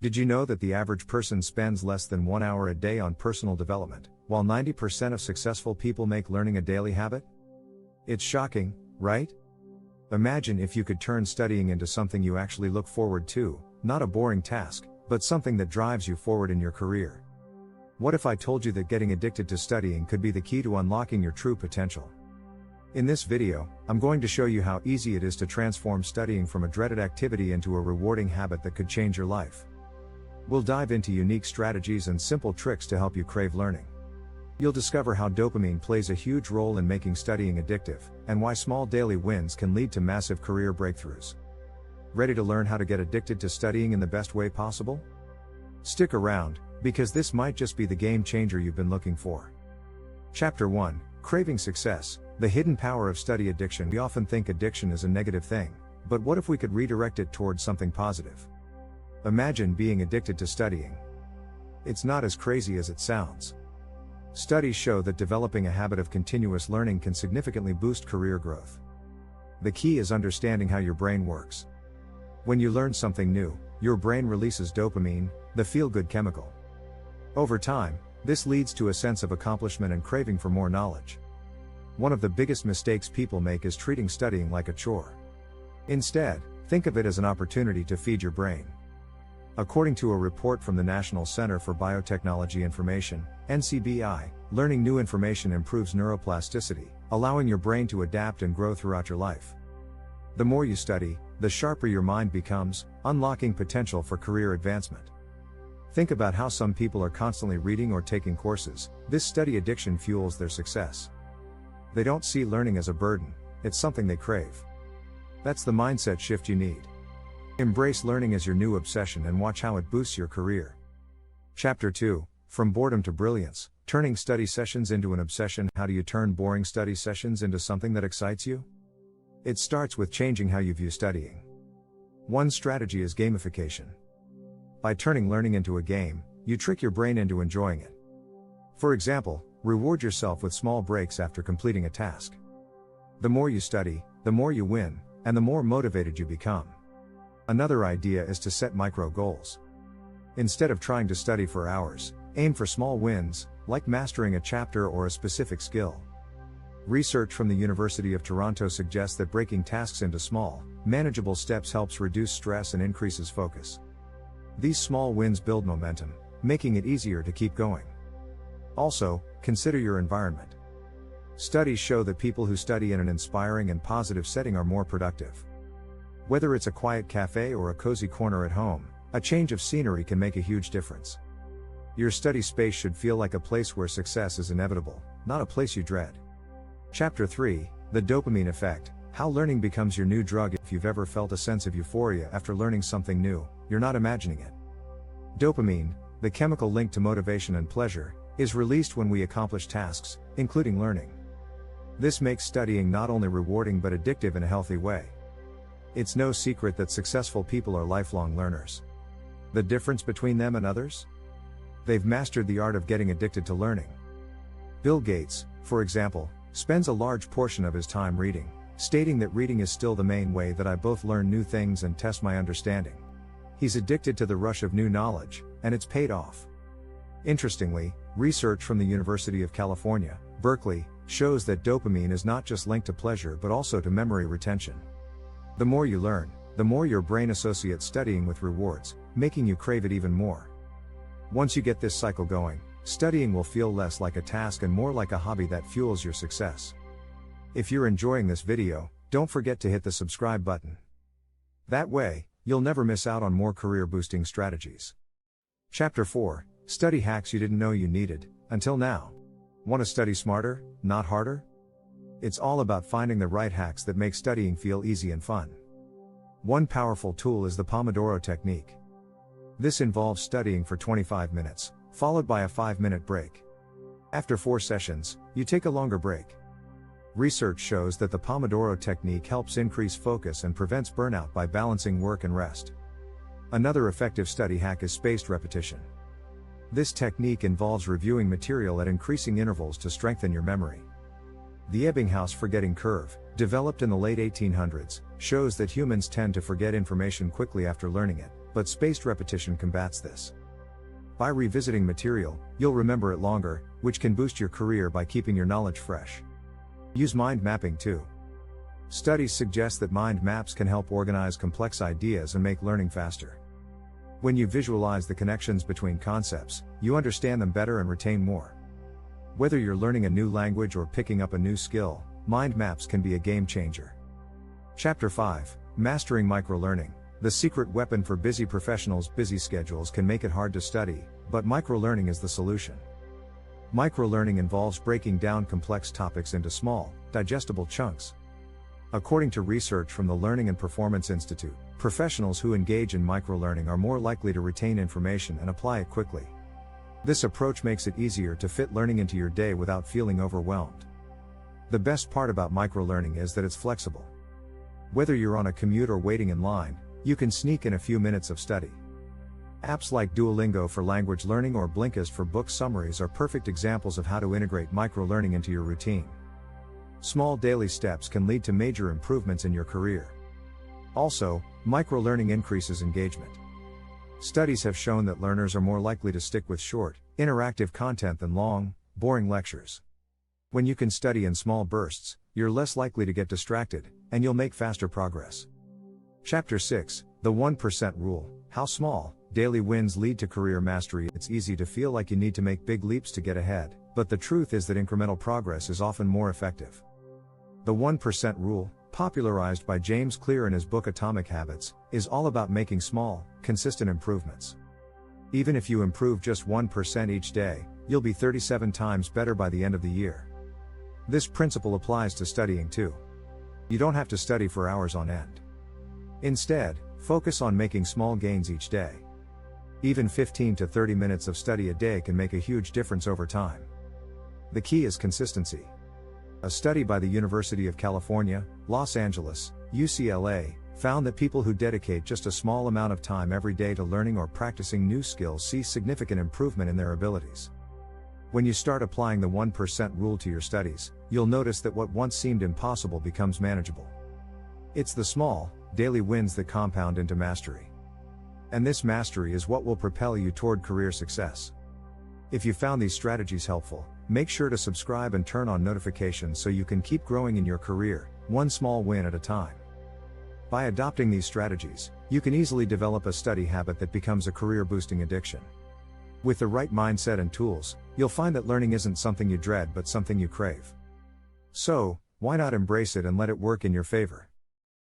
Did you know that the average person spends less than 1 hour a day on personal development, while 90% of successful people make learning a daily habit? It's shocking, right? Imagine if you could turn studying into something you actually look forward to, not a boring task, but something that drives you forward in your career. What if I told you that getting addicted to studying could be the key to unlocking your true potential? In this video, I'm going to show you how easy it is to transform studying from a dreaded activity into a rewarding habit that could change your life. We'll dive into unique strategies and simple tricks to help you crave learning. You'll discover how dopamine plays a huge role in making studying addictive, and why small daily wins can lead to massive career breakthroughs. Ready to learn how to get addicted to studying in the best way possible? Stick around, because this might just be the game changer you've been looking for. Chapter 1: Craving Success, the hidden power of study addiction. We often think addiction is a negative thing, but what if we could redirect it towards something positive? Imagine being addicted to studying. It's not as crazy as it sounds. Studies show that developing a habit of continuous learning can significantly boost career growth. The key is understanding how your brain works. When you learn something new, your brain releases dopamine, the feel-good chemical. Over time, this leads to a sense of accomplishment and craving for more knowledge. One of the biggest mistakes people make is treating studying like a chore. Instead, think of it as an opportunity to feed your brain. According to a report from the National Center for Biotechnology Information, NCBI, learning new information improves neuroplasticity, allowing your brain to adapt and grow throughout your life. The more you study, the sharper your mind becomes, unlocking potential for career advancement. Think about how some people are constantly reading or taking courses. This study addiction fuels their success. They don't see learning as a burden, it's something they crave. That's the mindset shift you need. Embrace learning as your new obsession and watch how it boosts your career. Chapter 2: From Boredom to Brilliance, Turning Study Sessions into an Obsession. How do you turn boring study sessions into something that excites you? It starts with changing how you view studying. One strategy is gamification. By turning learning into a game, you trick your brain into enjoying it. For example, reward yourself with small breaks after completing a task. The more you study, the more you win, and the more motivated you become. Another idea is to set micro goals. Instead of trying to study for hours, aim for small wins, like mastering a chapter or a specific skill. Research from the University of Toronto suggests that breaking tasks into small, manageable steps helps reduce stress and increases focus. These small wins build momentum, making it easier to keep going. Also, consider your environment. Studies show that people who study in an inspiring and positive setting are more productive. Whether it's a quiet cafe or a cozy corner at home, a change of scenery can make a huge difference. Your study space should feel like a place where success is inevitable, not a place you dread. Chapter 3: The Dopamine Effect, How Learning Becomes Your New Drug. If you've ever felt a sense of euphoria after learning something new, you're not imagining it. Dopamine, the chemical linked to motivation and pleasure, is released when we accomplish tasks, including learning. This makes studying not only rewarding but addictive in a healthy way. It's no secret that successful people are lifelong learners. The difference between them and others? They've mastered the art of getting addicted to learning. Bill Gates, for example, spends a large portion of his time reading, stating that reading is still the main way that I both learn new things and test my understanding. He's addicted to the rush of new knowledge, and it's paid off. Interestingly, research from the University of California, Berkeley, shows that dopamine is not just linked to pleasure but also to memory retention. The more you learn, the more your brain associates studying with rewards, making you crave it even more. Once you get this cycle going, studying will feel less like a task and more like a hobby that fuels your success. If you're enjoying this video, don't forget to hit the subscribe button. That way, you'll never miss out on more career-boosting strategies. Chapter 4: Study Hacks You Didn't Know You Needed, Until Now. Want to study smarter, not harder? It's all about finding the right hacks that make studying feel easy and fun. One powerful tool is the Pomodoro technique. This involves studying for 25 minutes, followed by a 5-minute break. After 4 sessions, you take a longer break. Research shows that the Pomodoro technique helps increase focus and prevents burnout by balancing work and rest. Another effective study hack is spaced repetition. This technique involves reviewing material at increasing intervals to strengthen your memory. The Ebbinghaus forgetting curve, developed in the late 1800s, shows that humans tend to forget information quickly after learning it, but spaced repetition combats this. By revisiting material, you'll remember it longer, which can boost your career by keeping your knowledge fresh. Use mind mapping too. Studies suggest that mind maps can help organize complex ideas and make learning faster. When you visualize the connections between concepts, you understand them better and retain more. Whether you're learning a new language or picking up a new skill, mind maps can be a game changer. Chapter 5: Mastering Microlearning. The secret weapon for busy professionals. Busy schedules can make it hard to study, but microlearning is the solution. Microlearning involves breaking down complex topics into small, digestible chunks. According to research from the Learning and Performance Institute, professionals who engage in microlearning are more likely to retain information and apply it quickly. This approach makes it easier to fit learning into your day without feeling overwhelmed. The best part about microlearning is that it's flexible. Whether you're on a commute or waiting in line, you can sneak in a few minutes of study. Apps like Duolingo for language learning or Blinkist for book summaries are perfect examples of how to integrate microlearning into your routine. Small daily steps can lead to major improvements in your career. Also, microlearning increases engagement. Studies have shown that learners are more likely to stick with short, interactive content than long, boring lectures. When you can study in small bursts, you're less likely to get distracted, and you'll make faster progress. Chapter 6: The 1% Rule. How small, daily wins lead to career mastery. It's easy to feel like you need to make big leaps to get ahead, but the truth is that incremental progress is often more effective. The 1% Rule, popularized by James Clear in his book Atomic Habits, is all about making small, consistent improvements. Even if you improve just 1% each day, you'll be 37 times better by the end of the year. This principle applies to studying too. You don't have to study for hours on end. Instead, focus on making small gains each day. Even 15 to 30 minutes of study a day can make a huge difference over time. The key is consistency. A study by the University of California, Los Angeles, UCLA, found that people who dedicate just a small amount of time every day to learning or practicing new skills see significant improvement in their abilities. When you start applying the 1% rule to your studies, you'll notice that what once seemed impossible becomes manageable. It's the small, daily wins that compound into mastery. And this mastery is what will propel you toward career success. If you found these strategies helpful, make sure to subscribe and turn on notifications so you can keep growing in your career, one small win at a time. By adopting these strategies, you can easily develop a study habit that becomes a career-boosting addiction. With the right mindset and tools, you'll find that learning isn't something you dread but something you crave. So, why not embrace it and let it work in your favor?